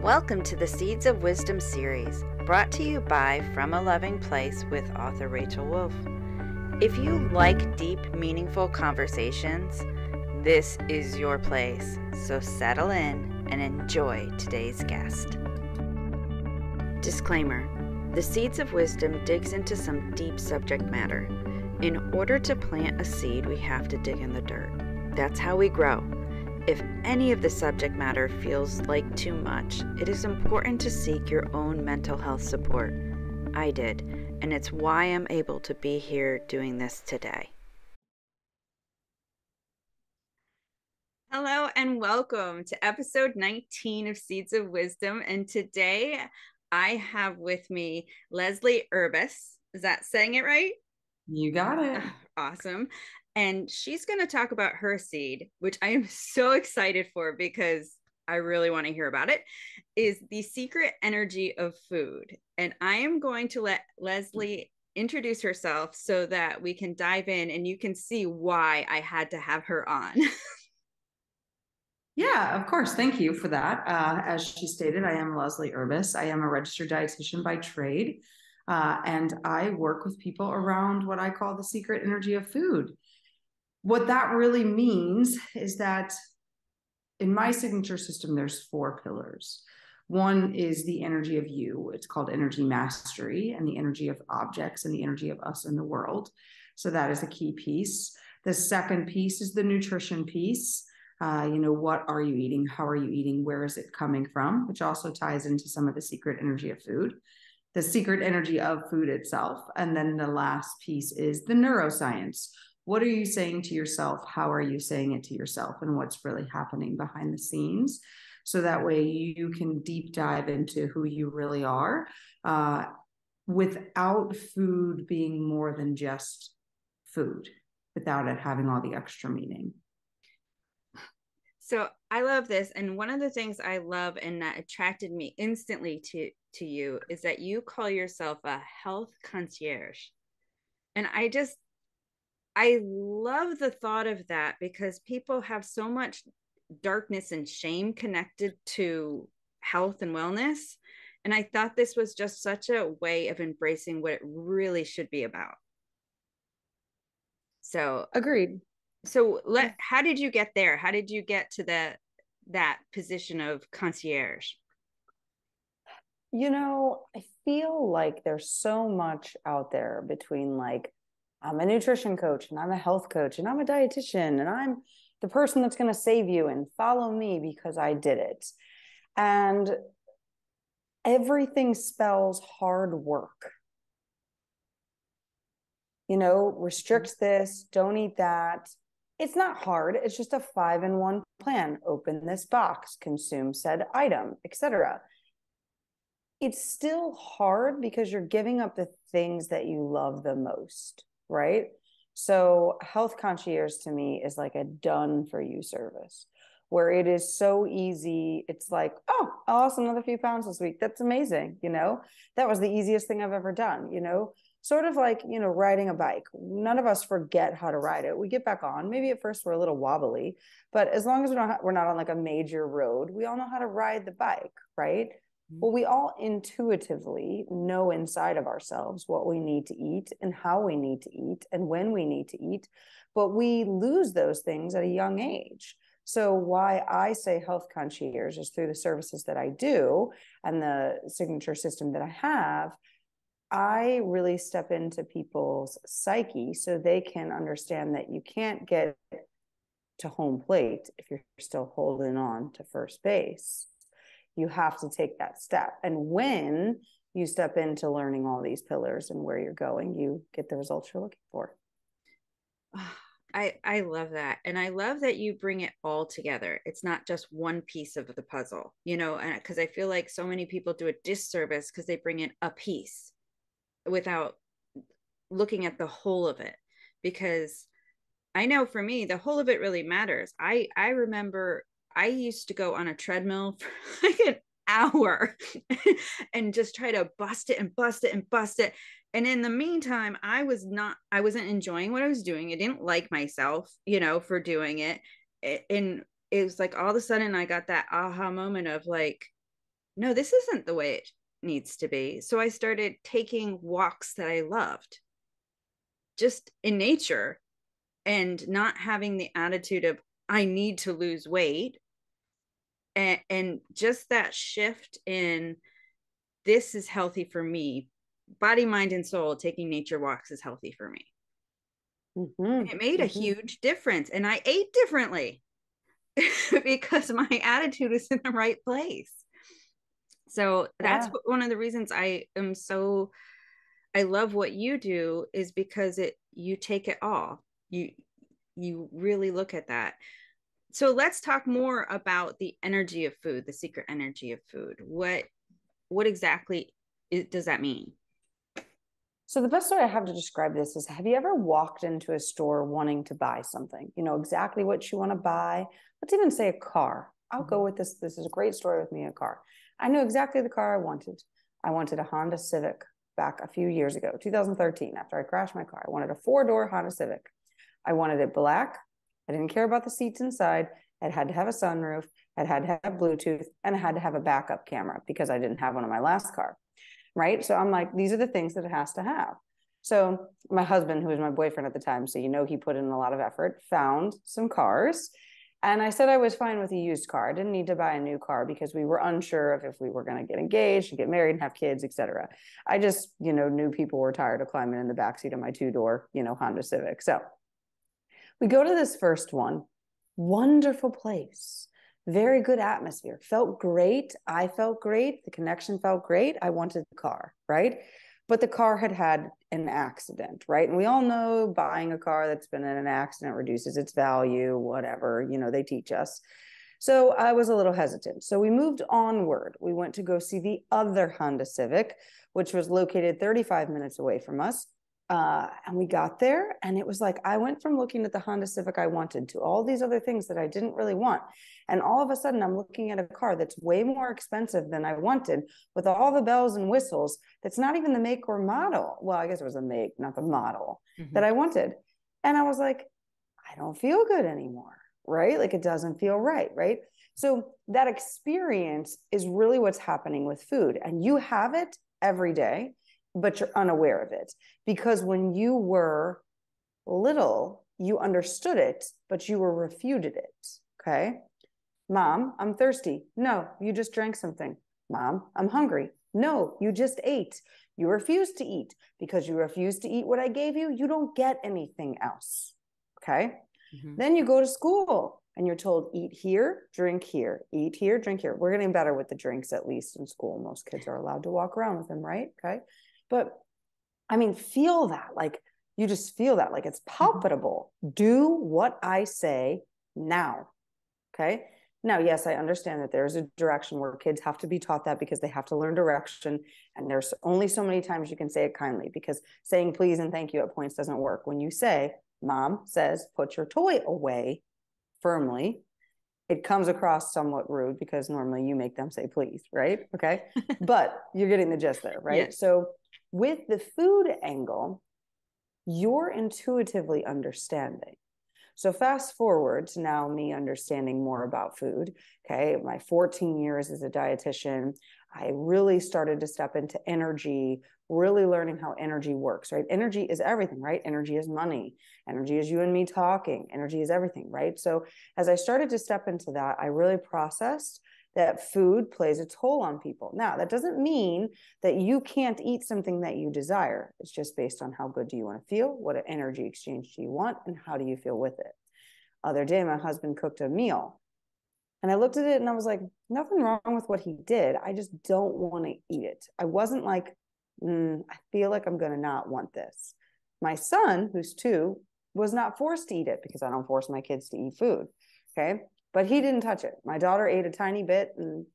Welcome to the Seeds of Wisdom series, brought to you by From a Loving Place with author Rachel Wolf. If you like deep, meaningful conversations, this is your place. So settle in and enjoy today's guest. Disclaimer: the Seeds of Wisdom digs into some deep subject matter. In order to plant a seed, we have to dig in the dirt. That's how we grow. If any of the subject matter feels like too much, it is important to seek your own mental health support. I did, and it's why I'm able to be here doing this today. Hello and welcome to episode 19 of Seeds of Wisdom. And today I have with me Leslie Urbas. Is that saying it right? You got it. Awesome. And she's going to talk about her seed, which I am so excited for because I really want to hear about it, is the secret energy of food. And I am going to let Leslie introduce herself so that we can dive in and you can see why I had to have her on. Yeah, of course. Thank you for that. As she stated, I am Leslie Urbas. I am a registered dietitian by trade, and I work with people around what I call the secret energy of food. What that really means is that in my signature system, there's 4 pillars. One is the energy of you. It's called energy mastery, and the energy of objects and the energy of us in the world. So that is a key piece. The second piece is the nutrition piece. What are you eating? How are you eating? Where is it coming from? Which also ties into some of the secret energy of food, the secret energy of food itself. And then the last piece is the neuroscience. What are you saying to yourself? How are you saying it to yourself? And what's really happening behind the scenes? So that way you can deep dive into who you really are, without food being more than just food, without it having all the extra meaning. So I love this. And one of the things I love and that attracted me instantly to you is that you call yourself a health concierge. And I love the thought of that because people have so much darkness and shame connected to health and wellness. And I thought this was just such a way of embracing what it really should be about. So agreed. So how did you get there? How did you get to that position of concierge? I feel like there's so much out there between like, I'm a nutrition coach and I'm a health coach and I'm a dietitian and I'm the person that's going to save you and follow me because I did it. And everything spells hard work. Restrict this, don't eat that. It's not hard. It's just a 5-in-1 plan. Open this box, consume said item, etc. It's still hard because you're giving up the things that you love the most, right? So health concierge to me is like a done for you service where it is so easy. It's like, oh, I lost another few pounds this week. That's amazing. That was the easiest thing I've ever done, sort of like, riding a bike. None of us forget how to ride it. We get back on. Maybe at first we're a little wobbly, but as long as we're not on like a major road, we all know how to ride the bike, right? Well, we all intuitively know inside of ourselves what we need to eat and how we need to eat and when we need to eat, but we lose those things at a young age. So why I say health concierge is through the services that I do and the signature system that I have. I really step into people's psyche so they can understand that you can't get to home plate if you're still holding on to first base. You have to take that step. And when you step into learning all these pillars and where you're going, you get the results you're looking for. I love that. And I love that you bring it all together. It's not just one piece of the puzzle, and because I feel like so many people do a disservice because they bring in a piece without looking at the whole of it. Because I know for me, the whole of it really matters. I remember I used to go on a treadmill for like an hour and just try to bust it and bust it and bust it. And in the meantime, I wasn't enjoying what I was doing. I didn't like myself, for doing it. And it was like all of a sudden I got that aha moment of like, no, this isn't the way it needs to be. So I started taking walks that I loved just in nature and not having the attitude of, I need to lose weight. And just that shift in, this is healthy for me, body, mind, and soul, taking nature walks is healthy for me. And it made a huge difference. And I ate differently because my attitude was in the right place. So that's one of the reasons I am so, I love what you do, is because you take it all. You really look at that. So let's talk more about the energy of food, the secret energy of food. What exactly does that mean? So the best way I have to describe this is, have you ever walked into a store wanting to buy something? You know exactly what you want to buy. Let's even say a car. I'll go with this. This is a great story with me, a car. I knew exactly the car I wanted. I wanted a Honda Civic back a few years ago, 2013, after I crashed my car. I wanted a 4-door Honda Civic. I wanted it black. I didn't care about the seats inside. It had to have a sunroof. It had to have Bluetooth, and it had to have a backup camera because I didn't have one in my last car. Right. So I'm like, these are the things that it has to have. So my husband, who was my boyfriend at the time, so he put in a lot of effort, found some cars. And I said I was fine with a used car. I didn't need to buy a new car because we were unsure of if we were going to get engaged and get married and have kids, etc. I just, knew people were tired of climbing in the backseat of my 2-door, Honda Civic. So we go to this first one. Wonderful place. Very good atmosphere. Felt great. I felt great. The connection felt great. I wanted the car, right? But the car had an accident, right? And we all know buying a car that's been in an accident reduces its value, whatever, they teach us. So I was a little hesitant. So we moved onward. We went to go see the other Honda Civic, which was located 35 minutes away from us. And we got there, and it was like, I went from looking at the Honda Civic I wanted to all these other things that I didn't really want. And all of a sudden, I'm looking at a car that's way more expensive than I wanted, with all the bells and whistles. That's not even the make or model. Well, I guess it was the make, not the model that I wanted. And I was like, I don't feel good anymore, right? Like, it doesn't feel right, right? So that experience is really what's happening with food. And you have it every day, but you're unaware of it, because when you were little, you understood it, but you were refuted it. Okay. Mom, I'm thirsty. No, you just drank something. Mom, I'm hungry. No, you just ate. You refuse to eat. Because you refuse to eat what I gave you, you don't get anything else. Okay. Then you go to school and you're told, eat here, drink here, eat here, drink here. We're getting better with the drinks, at least in school. Most kids are allowed to walk around with them, right? Okay. But I mean, feel that, like, you just feel that, like, it's palpable. Do what I say now. Okay. Now, yes, I understand that there's a direction where kids have to be taught that because they have to learn direction. And there's only so many times you can say it kindly, because saying please and thank you at points doesn't work. When you say, Mom says, put your toy away firmly, it comes across somewhat rude because normally you make them say please, right? Okay. But you're getting the gist there, right? Yes. So with the food angle, you're intuitively understanding. So fast forward to now me understanding more about food. Okay. My 14 years as a dietitian, I really started to step into energy, really learning how energy works, right? Energy is everything, right? Energy is money. Energy is you and me talking. Energy is everything, right? So as I started to step into that, I really processed that food plays a toll on people. Now, that doesn't mean that you can't eat something that you desire. It's just based on how good do you want to feel, what energy exchange do you want, and how do you feel with it. Other day, my husband cooked a meal, and I looked at it and I was like, nothing wrong with what he did. I just don't want to eat it. I wasn't like, I feel like I'm going to not want this. My son, who's 2, was not forced to eat it because I don't force my kids to eat food. Okay. But he didn't touch it. My daughter ate a tiny bit and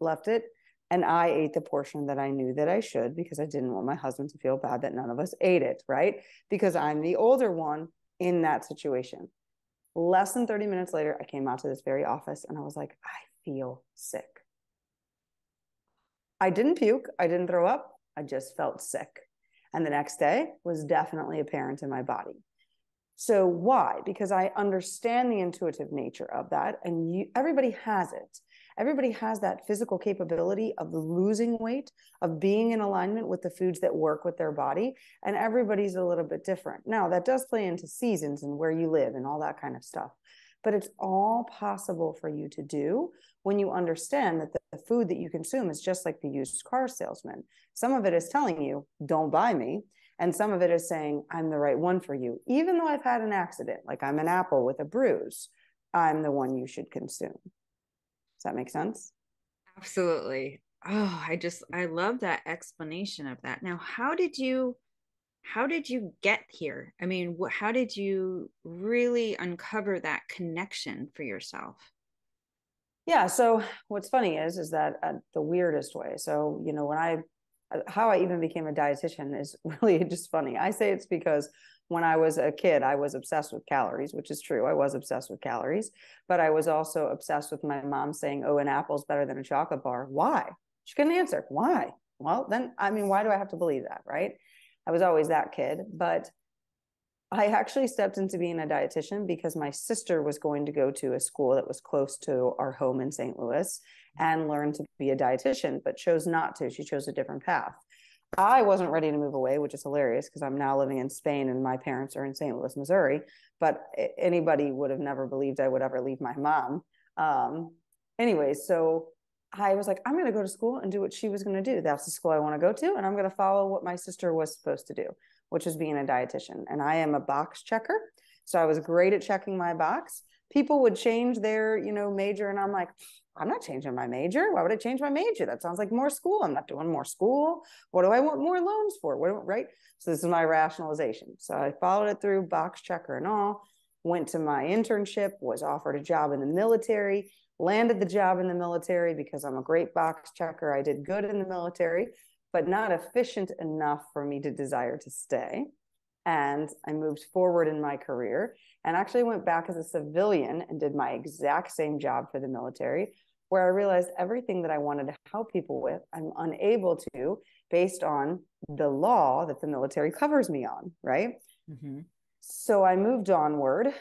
left it. And I ate the portion that I knew that I should, because I didn't want my husband to feel bad that none of us ate it, right? Because I'm the older one in that situation. Less than 30 minutes later, I came out to this very office and I was like, I feel sick. I didn't puke. I didn't throw up. I just felt sick. And the next day was definitely apparent in my body. So why? Because I understand the intuitive nature of that, and everybody has it. Everybody has that physical capability of losing weight, of being in alignment with the foods that work with their body. And everybody's a little bit different. Now, that does play into seasons and where you live and all that kind of stuff. But it's all possible for you to do when you understand that the food that you consume is just like the used car salesman. Some of it is telling you, don't buy me. And some of it is saying, I'm the right one for you. Even though I've had an accident, like I'm an apple with a bruise, I'm the one you should consume. Does that make sense? Absolutely. Oh, I love that explanation of that. Now, how did you get here? I mean, how did you really uncover that connection for yourself? Yeah. So what's funny is that the weirdest way. So, how I even became a dietitian is really just funny. I say it's because when I was a kid, I was obsessed with calories, which is true. I was obsessed with calories, but I was also obsessed with my mom saying, oh, an apple's better than a chocolate bar. Why? She couldn't answer. Why? Well, then, I mean, why do I have to believe that? Right. I was always that kid, but I actually stepped into being a dietitian because my sister was going to go to a school that was close to our home in St. Louis and learn to be a dietitian, but chose not to. She chose a different path. I wasn't ready to move away, which is hilarious because I'm now living in Spain and my parents are in St. Louis, Missouri. But anybody would have never believed I would ever leave my mom. Anyway, so I was like, I'm going to go to school and do what she was going to do. That's the school I want to go to. And I'm going to follow what my sister was supposed to do, which is being a dietitian. And I am a box checker. So I was great at checking my box. People would change their, major. And I'm like, I'm not changing my major. Why would I change my major? That sounds like more school. I'm not doing more school. What do I want more loans for? Right? So this is my rationalization. So I followed it through, box checker and all, went to my internship, was offered a job in the military, landed the job in the military because I'm a great box checker. I did good in the military, but not efficient enough for me to desire to stay. And I moved forward in my career and actually went back as a civilian and did my exact same job for the military, where I realized everything that I wanted to help people with, I'm unable to based on the law that the military covers me on, right? Mm-hmm. So I moved onward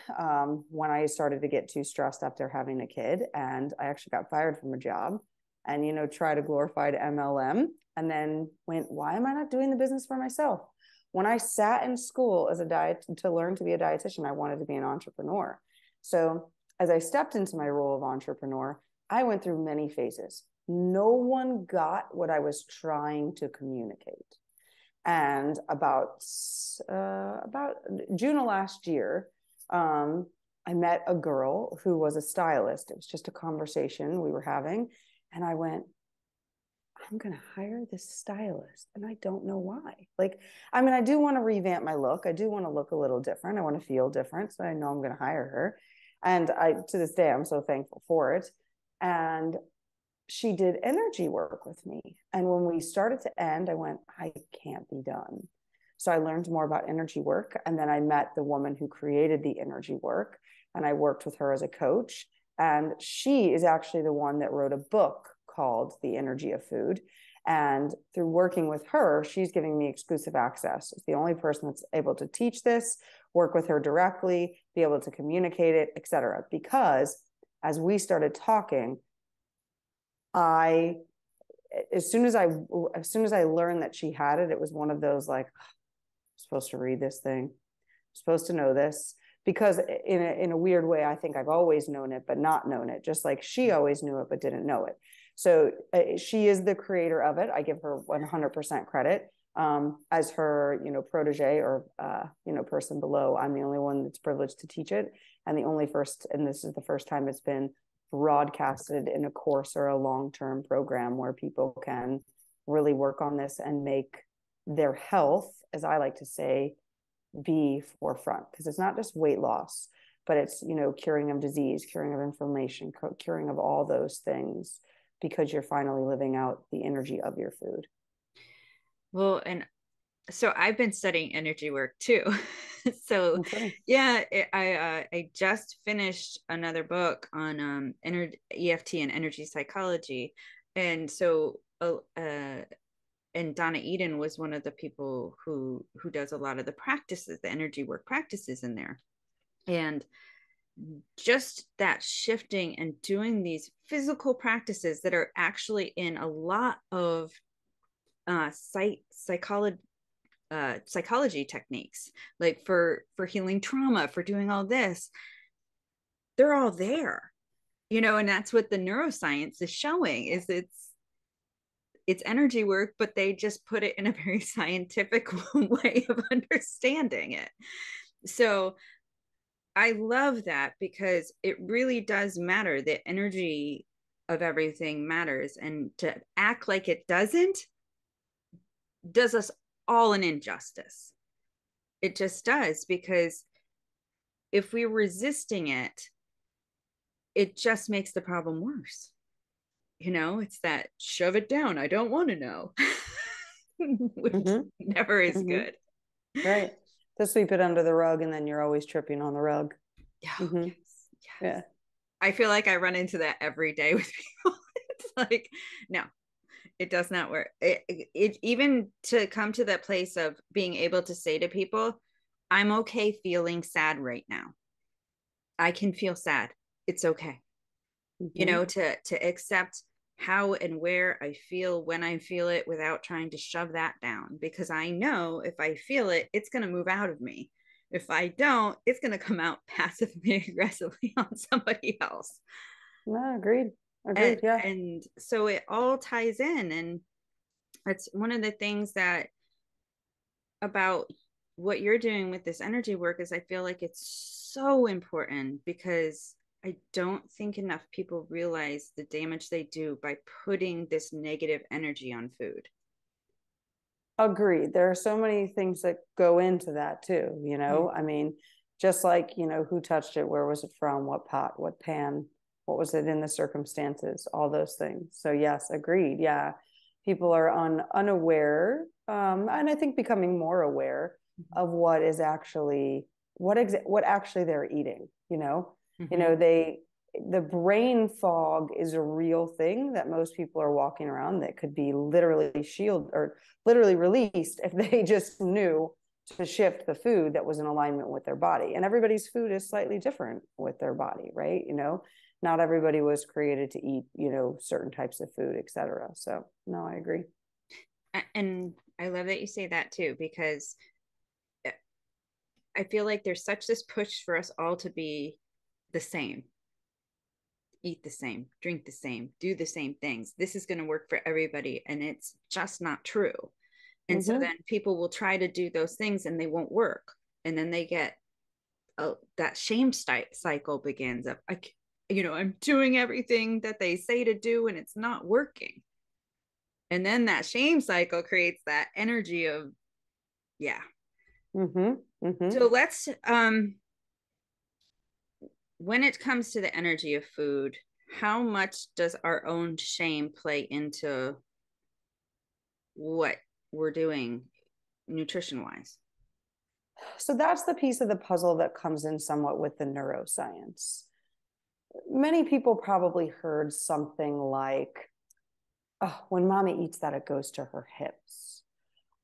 when I started to get too stressed after having a kid. And I actually got fired from a job and, tried a glorified MLM and then went, why am I not doing the business for myself? When I sat in school as a diet to learn to be a dietitian, I wanted to be an entrepreneur. So as I stepped into my role of entrepreneur, I went through many phases. No one got what I was trying to communicate. And about June of last year, I met a girl who was a stylist. It was just a conversation we were having. And I went, I'm going to hire this stylist. And I don't know why. I do want to revamp my look. I do want to look a little different. I want to feel different. So I know I'm going to hire her. And to this day, I'm so thankful for it. And she did energy work with me. And when we started to end, I went, I can't be done. So I learned more about energy work. And then I met the woman who created the energy work. And I worked with her as a coach. And she is actually the one that wrote a book called The Energy of Food. And through working with her, she's giving me exclusive access. It's the only person that's able to teach this, work with her directly, be able to communicate it, et cetera. Because as we started talking, as soon as I learned that she had it, it was one of those like, I'm supposed to read this thing, I'm supposed to know this, because in a weird way, I think I've always known it, but not known it, just like she always knew it, but didn't know it. So she is the creator of it. I give her 100% credit. As her, protege or, person below, I'm the only one that's privileged to teach it. And this is the first time it's been broadcasted in a course or a long-term program where people can really work on this and make their health, as I like to say, be forefront. Because it's not just weight loss, but it's, curing of disease, curing of inflammation, curing of all those things, because you're finally living out the energy of your food. Well, and so I've been studying energy work too. So yeah, I just finished another book on EFT and energy psychology. And so and Donna Eden was one of the people who does a lot of the practices, the energy work practices in there. And just that shifting and doing these physical practices that are actually in a lot of psychology techniques, like for healing trauma, for doing all this, they're all there, you know. And that's what the neuroscience is showing, is it's energy work, but they just put it in a very scientific way of understanding it. So I love that, because it really does matter. The energy of everything matters, and to act like it doesn't does us all an injustice. It just does, because if we're resisting it, it just makes the problem worse. You know, it's that shove it down, I don't want to know, which never is good. Right. To sweep it under the rug, and then you're always tripping on the rug. Oh, yes, yes. Yeah. I feel like I run into that every day with people. It's like, no, it does not work. It even to come to that place of being able to say to people, I'm okay feeling sad right now. I can feel sad. It's okay. You know, to accept how and where I feel when I feel it, without trying to shove that down, because I know if I feel it, it's going to move out of me. If I don't, it's going to come out passively aggressively on somebody else. No, agreed. Yeah. And so it all ties in. And that's one of the things that about what you're doing with this energy work is I feel like it's so important, because I don't think enough people realize the damage they do by putting this negative energy on food. Agreed. There are so many things that go into that too, you know. I mean, just like, you know, who touched it, where was it from, what pot, what pan, what was it in the circumstances, all those things. So yes, agreed. Yeah. People are unaware, and I think becoming more aware of what is actually what actually they're eating, you know. You know, the brain fog is a real thing that most people are walking around, that could be literally literally released if they just knew to shift the food that was in alignment with their body. And everybody's food is slightly different with their body, right? You know, not everybody was created to eat, you know, certain types of food, etc. So no, I agree. And I love that you say that too, because I feel like there's such this push for us all to be the same. Eat the same, drink the same, do the same things. This is going to work for everybody. And it's just not true. And so then people will try to do those things and they won't work. And then they get that shame cycle begins of, I'm doing everything that they say to do and it's not working. And then that shame cycle creates that energy of, yeah. So let's, when it comes to the energy of food, how much does our own shame play into what we're doing nutrition wise? So that's the piece of the puzzle that comes in somewhat with the neuroscience. Many people probably heard something like, oh, when mommy eats that, it goes to her hips.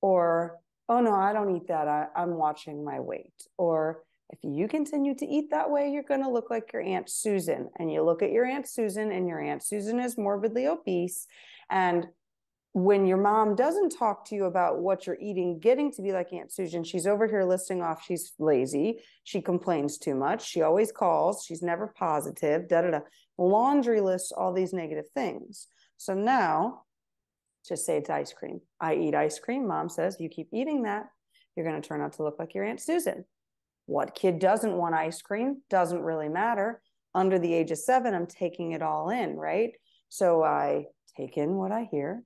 Or, oh no, I don't eat that, I'm watching my weight. Or, if you continue to eat that way, you're going to look like your Aunt Susan. And you look at your Aunt Susan, and your Aunt Susan is morbidly obese. And when your mom doesn't talk to you about what you're eating, getting to be like Aunt Susan, she's over here listing off, she's lazy, she complains too much, she always calls, she's never positive, laundry lists all these negative things. So now, just say it's ice cream. I eat ice cream. Mom says, you keep eating that, you're going to turn out to look like your Aunt Susan. What kid doesn't want ice cream? Doesn't really matter. Under the age of 7, I'm taking it all in, right? So I take in what I hear,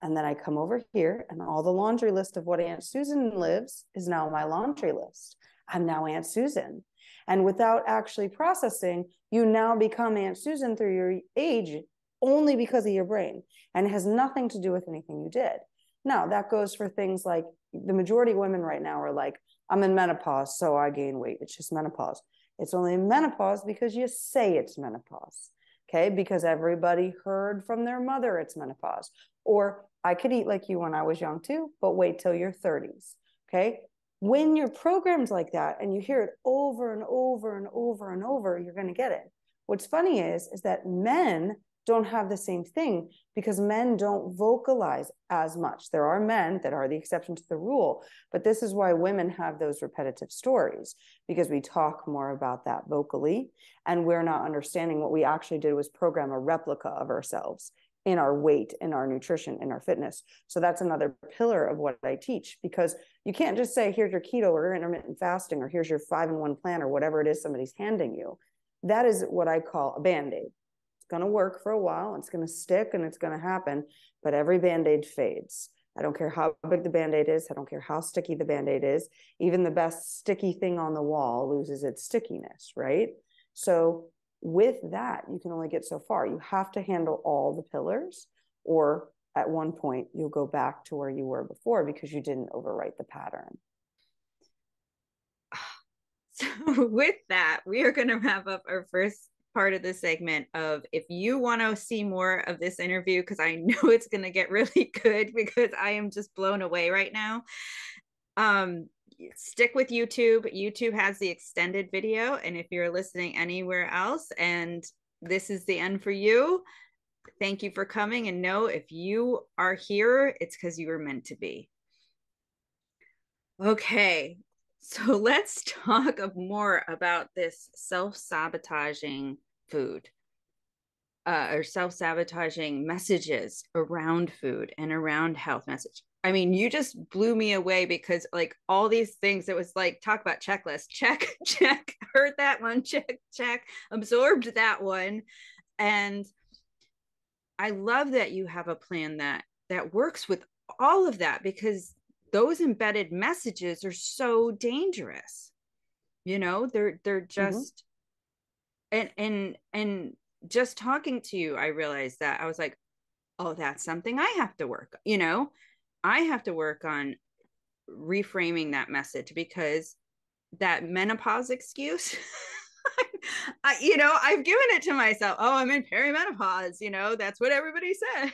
and then I come over here, and all the laundry list of what Aunt Susan lives is now my laundry list. I'm now Aunt Susan. And without actually processing, you now become Aunt Susan through your age only because of your brain, and it has nothing to do with anything you did. Now, that goes for things like the majority of women right now are like, I'm in menopause, so I gain weight. It's just menopause. It's only menopause because you say it's menopause, okay? Because everybody heard from their mother it's menopause. Or I could eat like you when I was young too, but wait till your 30s, okay? When you're programmed like that and you hear it over and over and over and over, you're going to get it. What's funny is that men don't have the same thing because men don't vocalize as much. There are men that are the exception to the rule, but this is why women have those repetitive stories, because we talk more about that vocally, and we're not understanding what we actually did was program a replica of ourselves in our weight, in our nutrition, in our fitness. So that's another pillar of what I teach, because you can't just say, here's your keto or intermittent fasting, or here's your 5-in-1 plan, or whatever it is somebody's handing you. That is what I call a Band-Aid. It's going to work for a while, it's going to stick, and it's going to happen, but every Band-Aid fades. I don't care how big the Band-Aid is. I don't care how sticky the Band-Aid is. Even the best sticky thing on the wall loses its stickiness, right? So with that, you can only get so far. You have to handle all the pillars, or at one point you'll go back to where you were before because you didn't overwrite the pattern. So with that, we are going to wrap up our first part of the segment of, if you want to see more of this interview, because I know it's going to get really good, because I am just blown away right now. Stick with YouTube. YouTube has the extended video, and if you're listening anywhere else and this is the end for you, thank you for coming, and know if you are here, it's because you were meant to be. Okay, so let's talk more about this self-sabotaging food, or self-sabotaging messages around food and around health message. I mean, you just blew me away, because like all these things, it was like, talk about checklist, check, check, heard that one, check, check, absorbed that one. And I love that you have a plan that works with all of that, because those embedded messages are so dangerous. They're just, and just talking to you, I realized that I was like, oh, that's something I have to work, I have to work on reframing that message, because that menopause excuse, I've given it to myself. Oh, I'm in perimenopause. That's what everybody said.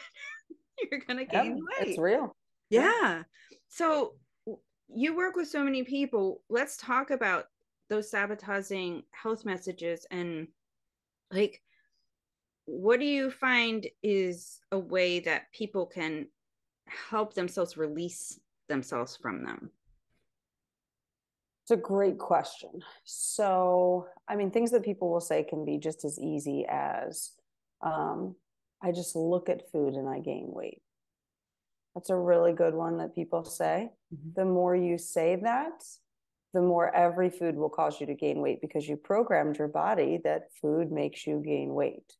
You're going to gain weight. It's real. Yeah. So you work with so many people. Let's talk about those sabotaging health messages, and like, what do you find is a way that people can help themselves release themselves from them? It's a great question. So, I mean, things that people will say can be just as easy as, I just look at food and I gain weight. That's a really good one that people say. Mm-hmm. The more you say that, the more every food will cause you to gain weight, because you programmed your body that food makes you gain weight.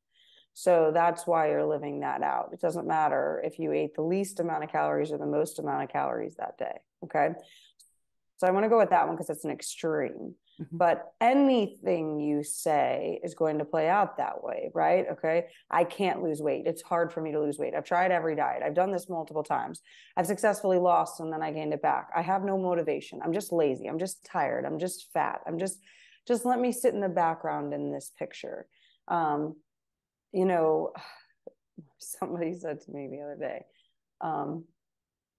So that's why you're living that out. It doesn't matter if you ate the least amount of calories or the most amount of calories that day. Okay. So I want to go with that one because it's an extreme. Mm-hmm. But anything you say is going to play out that way, right? Okay. I can't lose weight. It's hard for me to lose weight. I've tried every diet. I've done this multiple times. I've successfully lost and then I gained it back. I have no motivation. I'm just lazy. I'm just tired. I'm just fat. Just let me sit in the background in this picture. Somebody said to me the other day,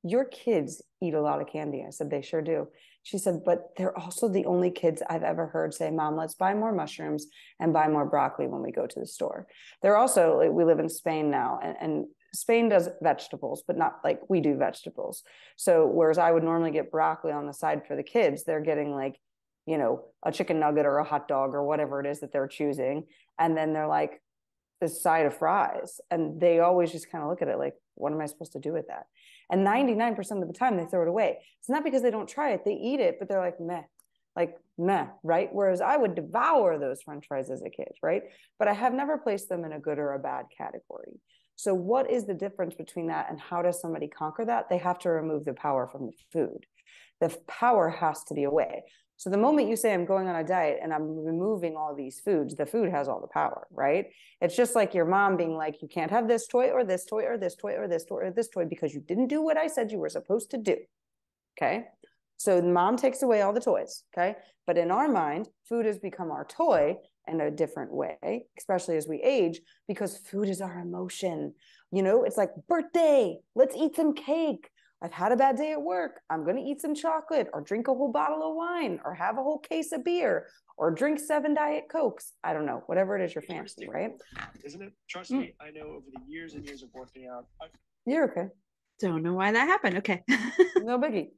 your kids eat a lot of candy. I said, they sure do. She said, but they're also the only kids I've ever heard say, Mom, let's buy more mushrooms and buy more broccoli when we go to the store. They're also, we live in Spain now, and Spain does vegetables, but not like we do vegetables. So whereas I would normally get broccoli on the side for the kids, they're getting like, a chicken nugget or a hot dog or whatever it is that they're choosing. And then they're like, this side of fries. And they always just kind of look at it like, what am I supposed to do with that? And 99% of the time they throw it away. It's not because they don't try it. They eat it, but they're like, meh, right? Whereas I would devour those French fries as a kid, right? But I have never placed them in a good or a bad category. So what is the difference between that and how does somebody conquer that? They have to remove the power from the food. The power has to be away. So the moment you say I'm going on a diet and I'm removing all these foods, the food has all the power, right? It's just like your mom being like, you can't have this toy or this toy or this toy or this toy or this toy because you didn't do what I said you were supposed to do. Okay. So mom takes away all the toys. Okay. But in our mind, food has become our toy in a different way, especially as we age, because food is our emotion. It's like birthday, let's eat some cake. I've had a bad day at work. I'm going to eat some chocolate or drink a whole bottle of wine or have a whole case of beer or drink 7 Diet Cokes. I don't know, whatever it is your fancy, right? Isn't it? Trust me, I know over the years and years of working out. You're okay. Don't know why that happened. Okay. No biggie.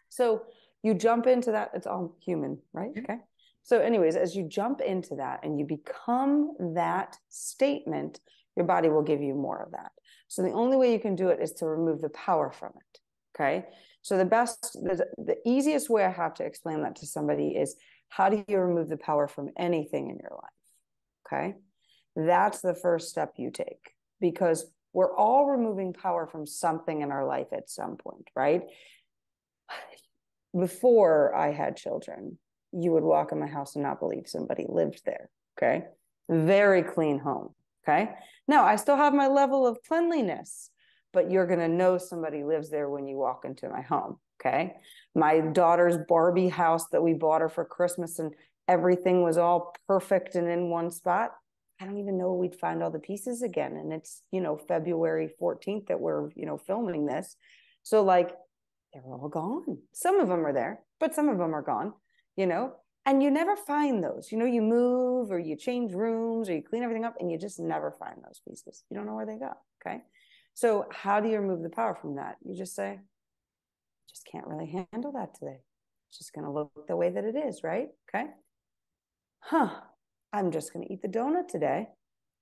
So you jump into that. It's all human, right? Yep. Okay. So anyways, as you jump into that and you become that statement, your body will give you more of that. So the only way you can do it is to remove the power from it. Okay. So the easiest way I have to explain that to somebody is, how do you remove the power from anything in your life? Okay. That's the first step you take, because we're all removing power from something in our life at some point, right? Before I had children, you would walk in my house and not believe somebody lived there. Okay. Very clean home. Okay. Now I still have my level of cleanliness, but you're going to know somebody lives there when you walk into my home. Okay. My daughter's Barbie house that we bought her for Christmas and everything was all perfect and in one spot. I don't even know we'd find all the pieces again. And it's, February 14th that we're, filming this. So like, they're all gone. Some of them are there, but some of them are gone, and you never find those. You move or you change rooms or you clean everything up and you just never find those pieces. You don't know where they go. Okay. So how do you remove the power from that? You just say, just can't really handle that today. It's just going to look the way that it is, right? Okay. I'm just going to eat the donut today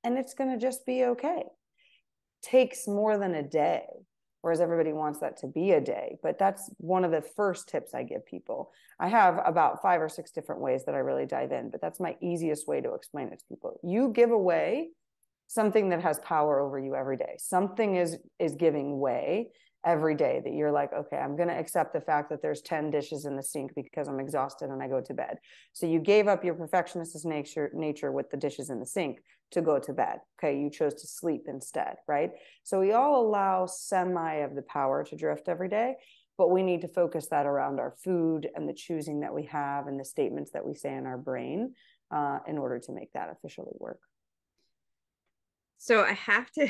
and it's going to just be okay. Takes more than a day, whereas everybody wants that to be a day. But that's one of the first tips I give people. I have about 5 or 6 different ways that I really dive in, but that's my easiest way to explain it to people. You give away something that has power over you every day. Something is giving way every day that you're like, okay, I'm going to accept the fact that there's 10 dishes in the sink because I'm exhausted and I go to bed. So you gave up your perfectionist nature with the dishes in the sink to go to bed. Okay. You chose to sleep instead, right? So we all allow semi of the power to drift every day, but we need to focus that around our food and the choosing that we have and the statements that we say in our brain in order to make that officially work. So I have to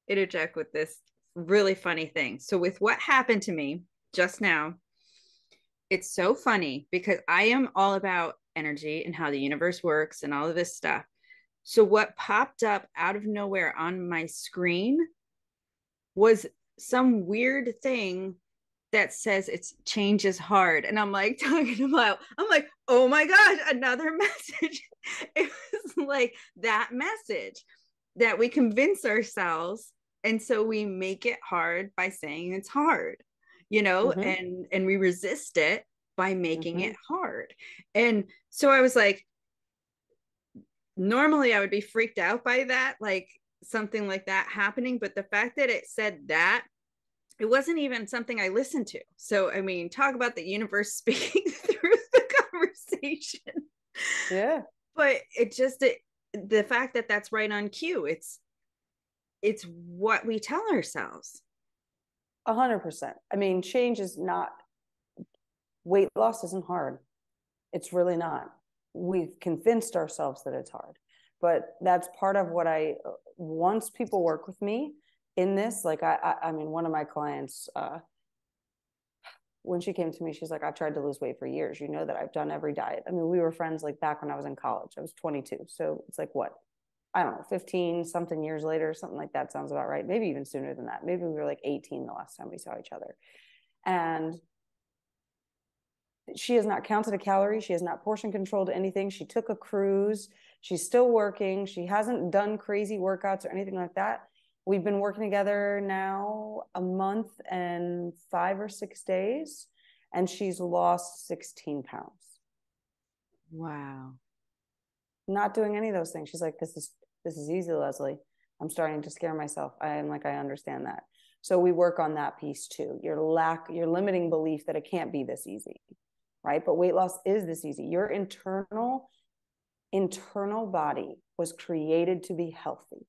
interject with this really funny thing. So with what happened to me just now, it's so funny because I am all about energy and how the universe works and all of this stuff. So what popped up out of nowhere on my screen was some weird thing that says it's change is hard. And I'm like oh my gosh, another message. It was like that message that we convince ourselves. And so we make it hard by saying it's hard, and we resist it by making it hard. And so I was like, normally I would be freaked out by that, like something like that happening. But the fact that it said that, it wasn't even something I listened to. So, I mean, talk about the universe speaking through the conversation. Yeah. But the fact that that's right on cue, it's what we tell ourselves. 100%. I mean, change is not, weight loss isn't hard. It's really not. We've convinced ourselves that it's hard, but that's part of what once people work with me in this, like I mean, one of my clients, when she came to me, she's like, I've tried to lose weight for years. You know that I've done every diet. I mean, we were friends like back when I was in college. I was 22. So it's like, what? I don't know, 15 something years later, something like that sounds about right. Maybe even sooner than that. Maybe we were like 18 the last time we saw each other. And she has not counted a calorie. She has not portion controlled anything. She took a cruise. She's still working. She hasn't done crazy workouts or anything like that. We've been working together now a month and 5 or 6 days, and she's lost 16 pounds. Wow. Not doing any of those things. She's like, this is easy, Leslie. I'm starting to scare myself. I understand that. So we work on that piece too. Your limiting belief that it can't be this easy, right? But weight loss is this easy. Your internal body was created to be healthy.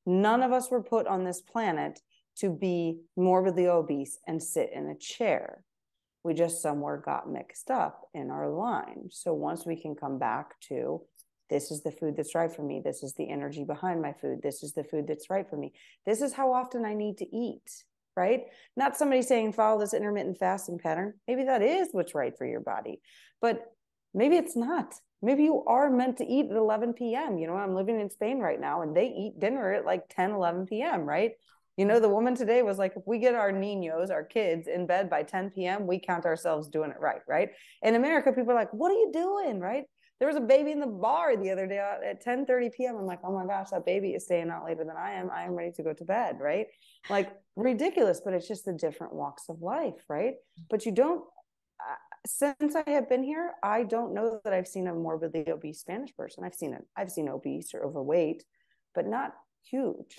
None of us were put on this planet to be morbidly obese and sit in a chair. We just somewhere got mixed up in our line. So once we can come back to, this is the food that's right for me. This is the energy behind my food. This is the food that's right for me. This is how often I need to eat. right? Not somebody saying follow this intermittent fasting pattern. Maybe that is what's right for your body, but maybe it's not. Maybe you are meant to eat at 11 p.m. You know, I'm living in Spain right now and they eat dinner at like 10, 11 p.m., right? You know, the woman today was like, if we get our niños, our kids in bed by 10 p.m., we count ourselves doing it right, right? In America, people are like, what are you doing, right? There was a baby in the bar the other day at 10:30 p.m. I'm like, oh my gosh, that baby is staying out later than I am. I am ready to go to bed, right? Like ridiculous, but it's just the different walks of life, right? But you don't, since I have been here, I don't know that I've seen a morbidly obese Spanish person. I've seen obese or overweight, but not huge,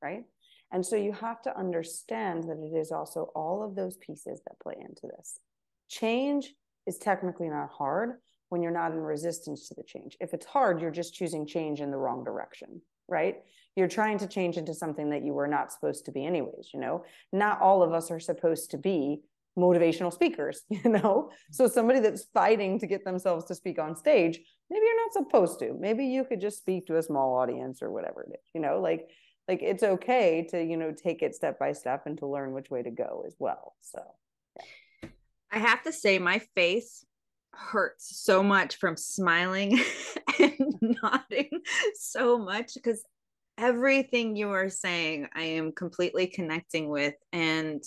right? And so you have to understand that it is also all of those pieces that play into this. Change is technically not hard when you're not in resistance to the change. If it's hard, you're just choosing change in the wrong direction, right? You're trying to change into something that you were not supposed to be anyways, you know? Not all of us are supposed to be motivational speakers, you know? So somebody that's fighting to get themselves to speak on stage, maybe you're not supposed to. Maybe you could just speak to a small audience or whatever it is, you know? Like it's okay to, you know, take it step by step and to learn which way to go as well. So yeah. I have to say my face hurts so much from smiling and nodding so much, because everything you are saying I am completely connecting with, and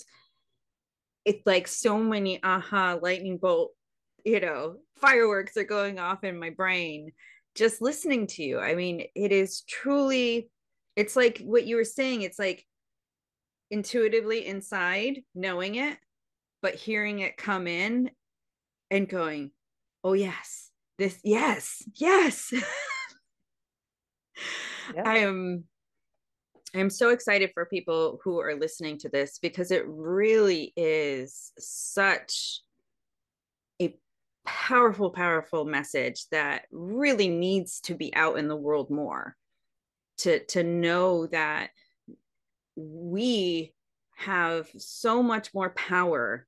it's like so many aha lightning bolt, you know, fireworks are going off in my brain just listening to you. I mean, it is truly, it's like what you were saying, it's like intuitively inside knowing it, but hearing it come in and going, oh yes, this, yes. Yeah. I'm so excited for people who are listening to this, because it really is such a powerful message that really needs to be out in the world more, to know that we have so much more power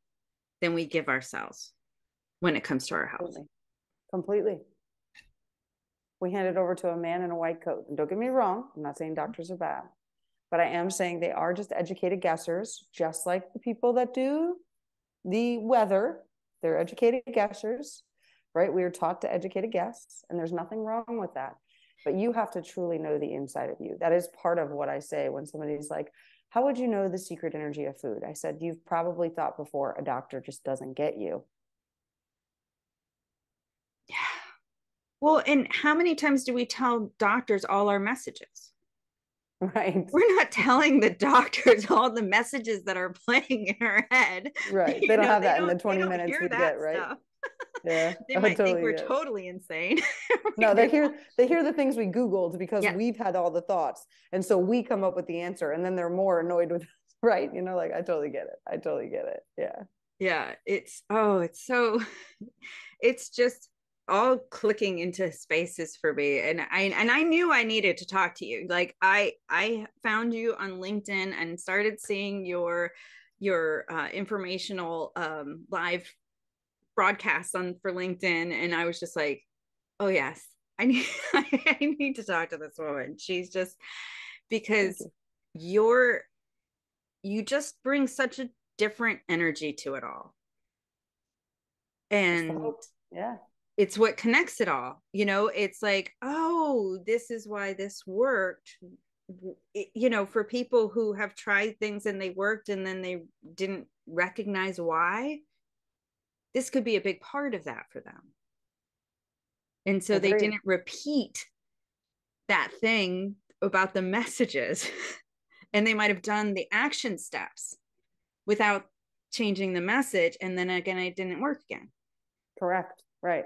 than we give ourselves when it comes to our health. Completely. We hand it over to a man in a white coat. And don't get me wrong, I'm not saying doctors are bad, but I am saying they are just educated guessers, just like the people that do the weather. They're educated guessers, right? We are taught to educate a guess, and there's nothing wrong with that. But you have to truly know the inside of you. That is part of what I say when somebody's like, how would you know the secret energy of food? I said, you've probably thought before a doctor just doesn't get you. Yeah. Well, and how many times do we tell doctors all our messages? Right. We're not telling the doctors all the messages that are playing in our head. Right. They don't have that in the 20 they minutes we get, right? Stuff. Yeah. They might think we're totally insane. No, they hear the things we Googled because yeah. we've had all the thoughts. And so we come up with the answer, and then they're more annoyed with us, right? You know, like I totally get it. Yeah. Yeah. It's it's just all clicking into spaces for me. And I knew I needed to talk to you. Like I found you on LinkedIn and started seeing your informational live broadcasts on for LinkedIn, and I was just like, oh yes, I need to talk to this woman. She's just, because you just bring such a different energy to it all, and yeah, it's what connects it all. You know, it's like, oh, this is why this worked. You know, for people who have tried things and they worked and then they didn't recognize why, this could be a big part of that for them. And so they didn't repeat that thing about the messages, and they might have done the action steps without changing the message. And then again, it didn't work again. Correct. Right.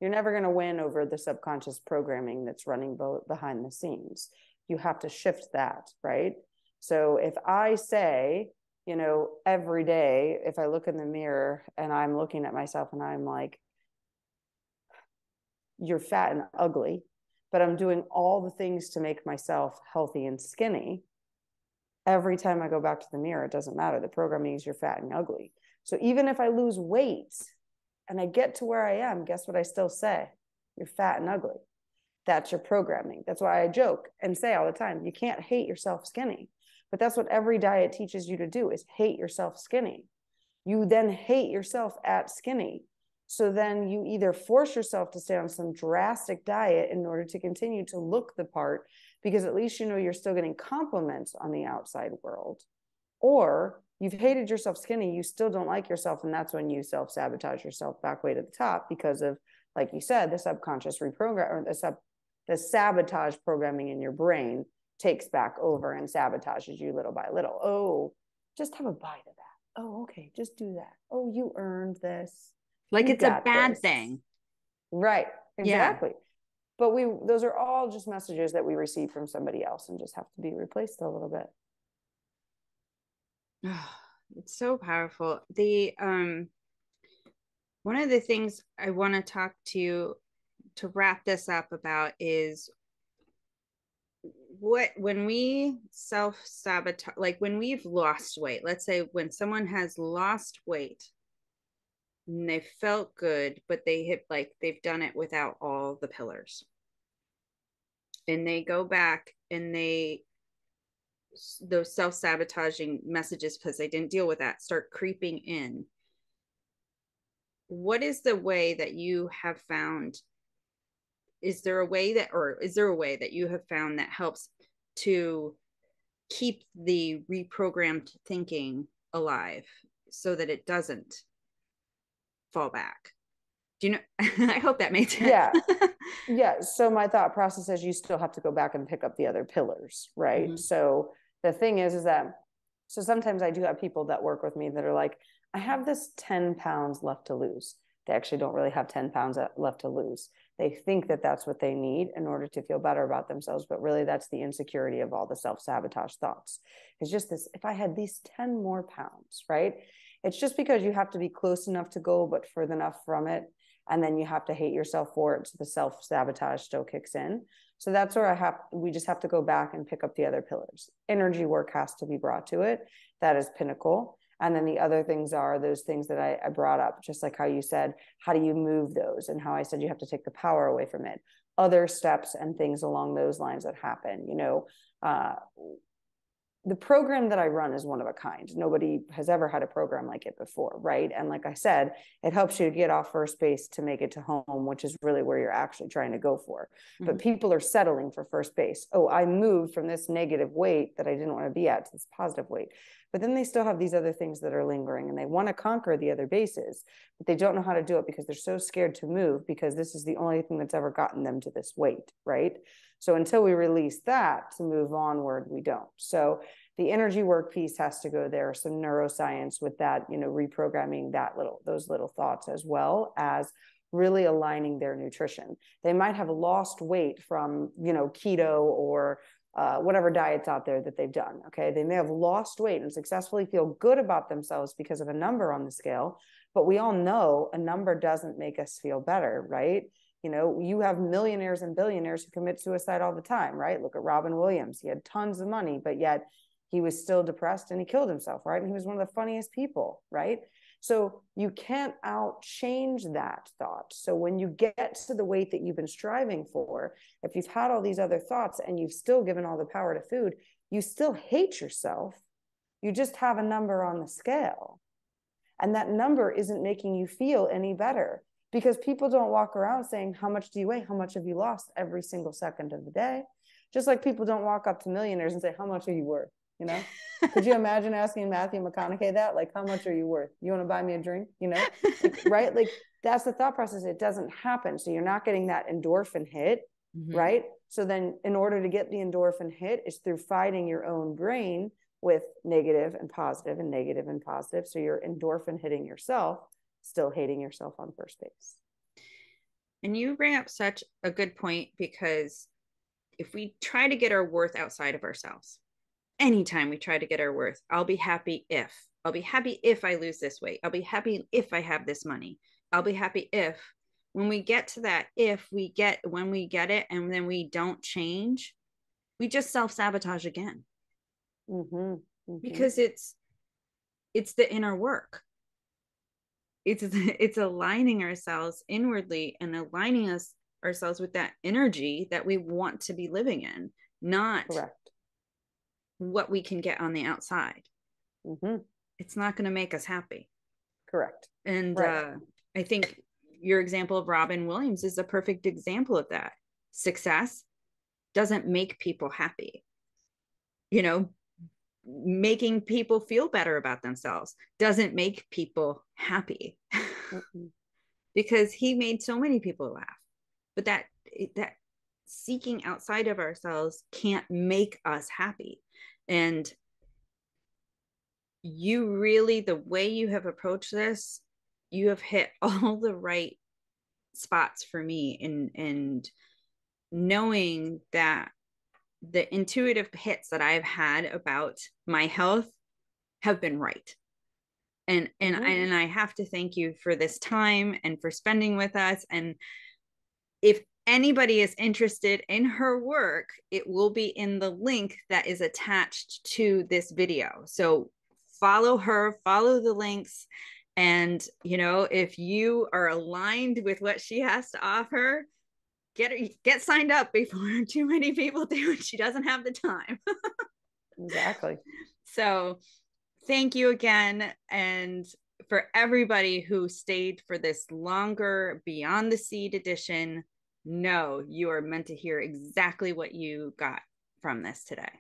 You're never going to win over the subconscious programming that's running behind the scenes. You have to shift that, right? So if I say, you know, every day, if I look in the mirror and I'm looking at myself and I'm like, you're fat and ugly, but I'm doing all the things to make myself healthy and skinny. Every time I go back to the mirror, it doesn't matter. The programming is you're fat and ugly. So even if I lose weight and I get to where I am, guess what I still say? You're fat and ugly. That's your programming. That's why I joke and say all the time, you can't hate yourself skinny. But that's what every diet teaches you to do, is hate yourself skinny. You then hate yourself at skinny. So then you either force yourself to stay on some drastic diet in order to continue to look the part, because at least you know you're still getting compliments on the outside world, or you've hated yourself skinny, you still don't like yourself, and that's when you self-sabotage yourself back way to the top because of, like you said, the subconscious reprogram, or the sabotage programming in your brain takes back over and sabotages you little by little. Oh, just have a bite of that. Oh, okay, just do that. Oh, you earned this. Like You it's a got bad this. thing. Right, exactly. Yeah. But those are all just messages that we receive from somebody else and just have to be replaced a little bit. It's so powerful. One of the things I want to talk to wrap this up about is when we self-sabotage, like when we've lost weight, let's say when someone has lost weight and they felt good, but they've done it without all the pillars, and they go back and those self-sabotaging messages, because they didn't deal with that, start creeping in. What is the way that you have found? Is there a way that you have found that helps to keep the reprogrammed thinking alive so that it doesn't fall back? Do you know? I hope that made sense. Yeah. Yeah. So my thought process is you still have to go back and pick up the other pillars, right? Mm-hmm. So the thing is that, so sometimes I do have people that work with me that are like, I have this 10 pounds left to lose. They actually don't really have 10 pounds left to lose. They think that that's what they need in order to feel better about themselves. But really, that's the insecurity of all the self-sabotage thoughts. It's just this, if I had these 10 more pounds, right? It's just because you have to be close enough to go, but further enough from it. And then you have to hate yourself for it. So the self-sabotage still kicks in. So that's where we just have to go back and pick up the other pillars. Energy work has to be brought to it. That is pinnacle. And then the other things are those things that I brought up, just like how you said, how do you move those? And how I said you have to take the power away from it. Other steps and things along those lines that happen, the program that I run is one of a kind. Nobody has ever had a program like it before, right? And like I said, it helps you to get off first base to make it to home, which is really where you're actually trying to go for. Mm-hmm. But people are settling for first base. Oh, I moved from this negative weight that I didn't want to be at to this positive weight. But then they still have these other things that are lingering, and they want to conquer the other bases, but they don't know how to do it because they're so scared to move, because this is the only thing that's ever gotten them to this weight, right? So until we release that to move onward, we don't. So the energy work piece has to go there. Some neuroscience with that, reprogramming those little thoughts, as well as really aligning their nutrition. They might have lost weight from, keto or whatever diets out there that they've done. Okay. They may have lost weight and successfully feel good about themselves because of a number on the scale, but we all know a number doesn't make us feel better, right? You have millionaires and billionaires who commit suicide all the time, right? Look at Robin Williams. He had tons of money, but yet he was still depressed and he killed himself, right? And he was one of the funniest people, right? So you can't change that thought. So when you get to the weight that you've been striving for, if you've had all these other thoughts and you've still given all the power to food, you still hate yourself. You just have a number on the scale. And that number isn't making you feel any better, because people don't walk around saying, how much do you weigh? How much have you lost every single second of the day? Just like people don't walk up to millionaires and say, how much are you worth? Could you imagine asking Matthew McConaughey that? Like, how much are you worth? You want to buy me a drink? Right? Like, that's the thought process. It doesn't happen. So you're not getting that endorphin hit, right? So then in order to get the endorphin hit, it's through fighting your own brain with negative and positive and negative and positive. So you're endorphin hitting yourself, still hating yourself on first base. And you bring up such a good point, because if we try to get our worth outside of ourselves, anytime we try to get our worth, I'll be happy if I lose this weight. I'll be happy if I have this money. I'll be happy if, when we get to that, when we get it and then we don't change, we just self-sabotage again. Because it's the inner work. It's aligning ourselves inwardly and aligning ourselves with that energy that we want to be living in, not correct. what we can get on the outside. Mm-hmm. It's not going to make us happy. Correct. And Right. I think your example of Robin Williams is a perfect example of that. Success doesn't make people happy. You know, making people feel better about themselves doesn't make people happy. Because he made so many people laugh. But that seeking outside of ourselves can't make us happy. And you really, the way you have approached this, you have hit all the right spots for me, and knowing that the intuitive hits that I've had about my health have been right. And I have to thank you for this time and for spending with us. And if anybody is interested in her work, it will be in the link that is attached to this video. So follow her, follow the links. And, you know, if you are aligned with what she has to offer, get signed up before too many people do and she doesn't have the time. Exactly. So thank you again. And for everybody who stayed for this longer Beyond the Seed edition, no, you are meant to hear exactly what you got from this today.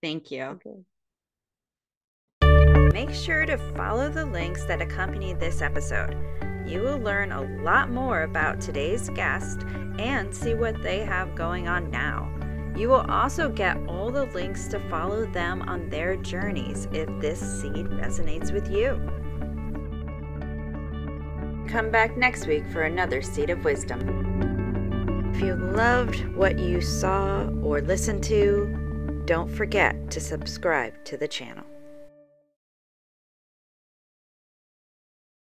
Thank you. Okay. Make sure to follow the links that accompany this episode. You will learn a lot more about today's guest and see what they have going on now. You will also get all the links to follow them on their journeys if this seed resonates with you. Come back next week for another Seed of Wisdom. If you loved what you saw or listened to, don't forget to subscribe to the channel.